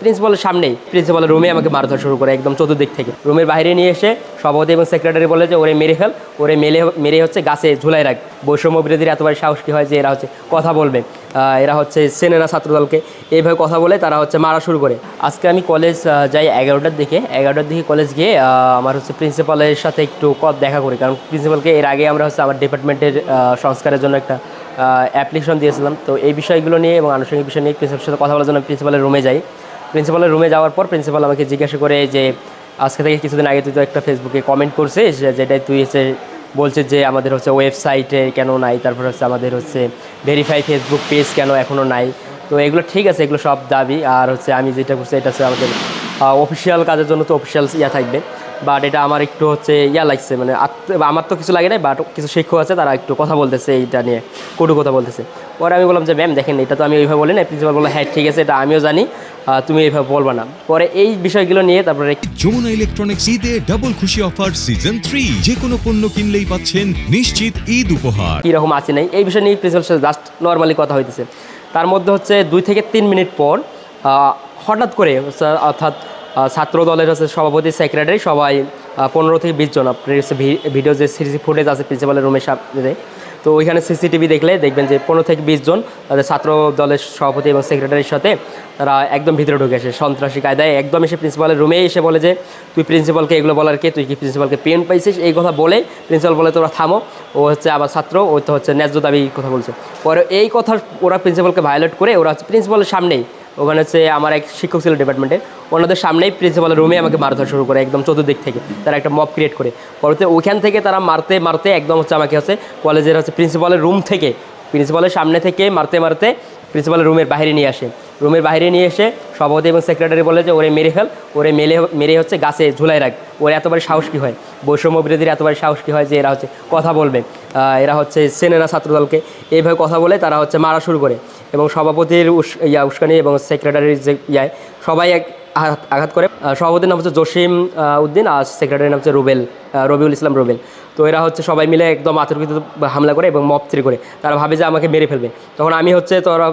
প্রিন্সিপালের সামনেই প্রিন্সিপালের রুমে আমাকে মারধর শুরু করে একদম চতুর্দিক থেকে। রুমের বাইরে নিয়ে এসে সভাপতি এবং সেক্রেটারি বলে যে ওরে মেরে ফেল, ওরে মেরে হচ্ছে গাছে ঝুলাই রাখ। বৈষম্য বিরোধীর এতবার সাহস কী হয় যে এরা হচ্ছে কথা বলবে, এরা হচ্ছে চেনে না ছাত্রদলকে, এইভাবে কথা বলে তারা হচ্ছে মারা শুরু করে। আজকে আমি কলেজ যাই 11টার দিকে কলেজ গিয়ে আমার হচ্ছে প্রিন্সিপালের সাথে একটু দেখা করি, কারণ প্রিন্সিপালকে এর আগে আমরা হচ্ছে আমার ডিপার্টমেন্টের সংস্কারের জন্য একটা অ্যাপ্লিকেশন দিয়েছিলাম। তো এই বিষয়গুলো নিয়ে এবং আনুষঙ্গিক বিষয় নিয়ে প্রিন্সিপালের সাথে কথা বলার জন্য প্রিন্সিপালের রুমে যাই। প্রিন্সিপালের রুমে যাওয়ার পর প্রিন্সিপাল আমাকে জিজ্ঞাসা করে যে আজকে থেকে কিছুদিন আগে তুই তো একটা ফেসবুকে কমেন্ট করছিস, যেটাই তুই হচ্ছে বলছিস যে আমাদের হচ্ছে ওয়েবসাইটে কেন নাই, তারপর হচ্ছে আমাদের হচ্ছে ভেরিফাই ফেসবুক পেজ কেন এখনও নাই। তো এগুলো ঠিক আছে, এগুলো সব দাবি। আর হচ্ছে আমি যেটা করছি এটা হচ্ছে আমাদের অফিসিয়াল কাজের জন্য তো অফিসিয়াল থাকবে, বাট এটা আমার একটু হচ্ছে লাগছে, মানে আমার তো কিছু লাগে নাই, বাট কিছু শিক্ষক আছে তারা একটু কথা বলতেছে এইটা নিয়ে, কটু কথা বলতেছে। পরে আমি বললাম যে ম্যাম দেখেন এটা তো আমি ওইভাবে বলি না। প্রিন্সিপাল বললো হ্যাঁ ঠিক আছে, এটা আমিও জানি, তুমি এইভাবে বলবা না। পরে এই বিষয়গুলো নিয়ে তারপরে যমুনা ইলেকট্রনিক্স ঈদে ডাবল খুশি অফার সিজন 3, যে কোনো পণ্য কিনলেই পাচ্ছেন নিশ্চিত ঈদ উপহার। কীরকম আছে নাই এই বিষয় নিয়ে প্রিন্সিপালের সাথে জাস্ট নর্মালি কথা হইতেছে। তার মধ্যে হচ্ছে 2 থেকে 3 মিনিট পর হঠাৎ করে অর্থাৎ ছাত্র দলের হচ্ছে সভাপতি সেক্রেটারি সবাই 15 থেকে 20 জন, আপনার হচ্ছে ভিডিও যে সিসি ফুটেজ আছে প্রিন্সিপালের রুমের সামনে, তো ওইখানে সিসিটিভি দেখলে দেখবেন যে 15 থেকে 20 জন তাদের ছাত্র দলের সভাপতি এবং সেক্রেটারির সাথে তারা একদম ভিতরে ঢুকে আসে সন্ত্রাসী কায়দায়, একদম এসে প্রিন্সিপালের রুমে এসে বলে যে তুই প্রিন্সিপালকে এগুলো বলার কে, তুই কি প্রিন্সিপালকে পেন পাইছিস, এই কথা বলে প্রিন্সিপাল বলে তোরা থামো, ও হচ্ছে আবার ছাত্র, ও তো হচ্ছে ন্যায্য দাবি কথা বলছে। পরে এই কথা ওরা প্রিন্সিপালকে ভায়োলেট করে ওরা হচ্ছে প্রিন্সিপালের সামনেই, ওখানে হচ্ছে আমার এক শিক্ষক ছিল ডিপার্টমেন্টে, ওনাদের সামনেই প্রিন্সিপালের রুমে আমাকে মারধর শুরু করে একদম চতুর্দিক থেকে, তারা একটা মব ক্রিয়েট করে। পরবর্তী ওইখান থেকে তারা মারতে একদম হচ্ছে আমাকে হচ্ছে কলেজের হচ্ছে প্রিন্সিপালের রুম থেকে, প্রিন্সিপালের সামনে থেকে মারতে প্রিন্সিপালের রুমের বাইরে নিয়ে আসে। রুমের বাইরে নিয়ে এসে সভাপতি এবং সেক্রেটারি বলে যে ওরে মেরে ফেল, ওরে মেরে হচ্ছে গাছে ঝুলাই রাখ। ওর এতবার সাহস কী হয়, বৈষম্য বিরোধীর এতবার সাহস কী হয় যে এরা হচ্ছে কথা বলবে, এরা হচ্ছে চেনে না ছাত্রদলকে, এইভাবে কথা বলে তারা হচ্ছে মারা শুরু করে। এবং সভাপতির উস্কানি এবং সেক্রেটারির যে সবাই আঘাত করে। সভাপতির নাম হচ্ছে জসিম উদ্দিন আর সেক্রেটারির নাম হচ্ছে রবিউল ইসলাম রুবেল। তো এরা হচ্ছে সবাই মিলে একদম আতর্কিত হামলা করে এবং মব থ্রি করে, তারা ভাবে যে আমাকে মেরে ফেলবে। তখন আমি হচ্ছে তোরা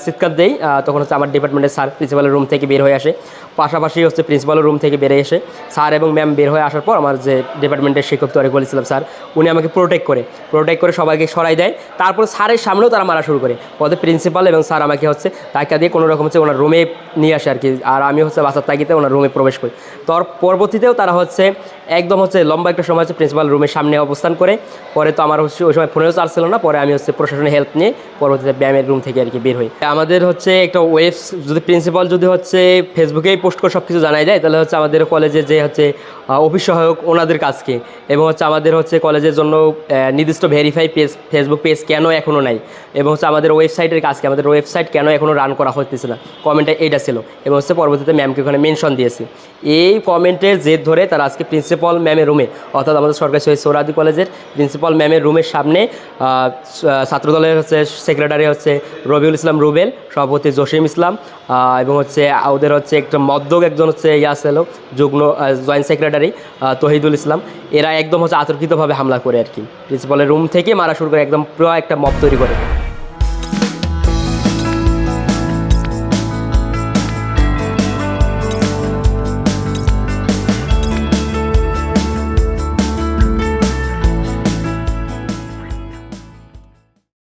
চিৎকার দেই, তখন হচ্ছে আমার ডিপার্টমেন্টের স্যার প্রিন্সিপালের রুম থেকে বের হয়ে আসে, পাশাপাশি হচ্ছে প্রিন্সিপালের রুম থেকে বেরিয়ে এসে স্যার এবং ম্যাম বের হয়ে আসার পর আমার যে ডিপার্টমেন্টের শিক্ষক তরিকুল ইসলাম স্যার, উনি আমাকে প্রোটেক্ট করে সবাইকে সরাই দেয়। তারপর স্যারের সামনেও তারা মারা শুরু করে। পরে প্রিন্সিপাল এবং স্যার আমাকে হচ্ছে ধাক্কা দিয়ে কোনো রকম হচ্ছে ওনার রুমে নিয়ে আসে আর কি, আর আমি হচ্ছে বাসার তাগিতে ওনার রুমে প্রবেশ করি। পরবর্তীতেও তারা হচ্ছে একদম হচ্ছে লম্বা একটা সময় হচ্ছে প্রিন্সিপাল রুমের সামনে অবস্থান করে। পরে তো আমার হচ্ছে ওই সময় ফোনেও চার্জ ছিল না, পরে আমি হচ্ছে প্রশাসনের হেল্প নিয়ে পরবর্তীতে ব্যায়ামের রুম থেকে আর কি বের হই। আমাদের হচ্ছে একটা যদি প্রিন্সিপাল যদি হচ্ছে ফেসবুকেই পোস্ট করে সব কিছু জানাই যায়, তাহলে হচ্ছে আমাদের কলেজে যে হচ্ছে অফিস সহায়ক ওনাদের কাজকে, এবং হচ্ছে আমাদের হচ্ছে কলেজের জন্য নির্দিষ্ট ভেরিফাই ফেসবুক পেজ কেন এখনও নাই, এবং হচ্ছে আমাদের ওয়েবসাইটের কাজকে, আমাদের ওয়েবসাইট কেন এখনও রান করা হচ্ছে না, কমেন্টে এইটা ছিল। এবং হচ্ছে পরবর্তীতে ম্যামকে ওখানে মেনশন দিয়েছি। এই কমেন্টের জেদ ধরে তারা আজকে প্রিন্সিপাল ম্যামের রুমে, অর্থাৎ আমাদের সরকারি শহীদ সোহরাওয়ার্দী কলেজের প্রিন্সিপাল ম্যামের রুমের সামনে ছাত্রদলের হচ্ছে সেক্রেটারি হচ্ছে রবিউল ইসলাম রুবেল, সভাপতি জসিম ইসলাম, এবং হচ্ছে ওদের হচ্ছে একটা মদ্যক একজন হচ্ছে ছিল যুগ্ম জয়েন্ট সেক্রেটারি তহিদুল ইসলাম, এরা একদম হচ্ছে আতর্কিতভাবে হামলা করে আর কি, প্রিন্সিপালের রুম থেকে মারা শুরু করে একদম পুরো একটা মব তৈরি করে।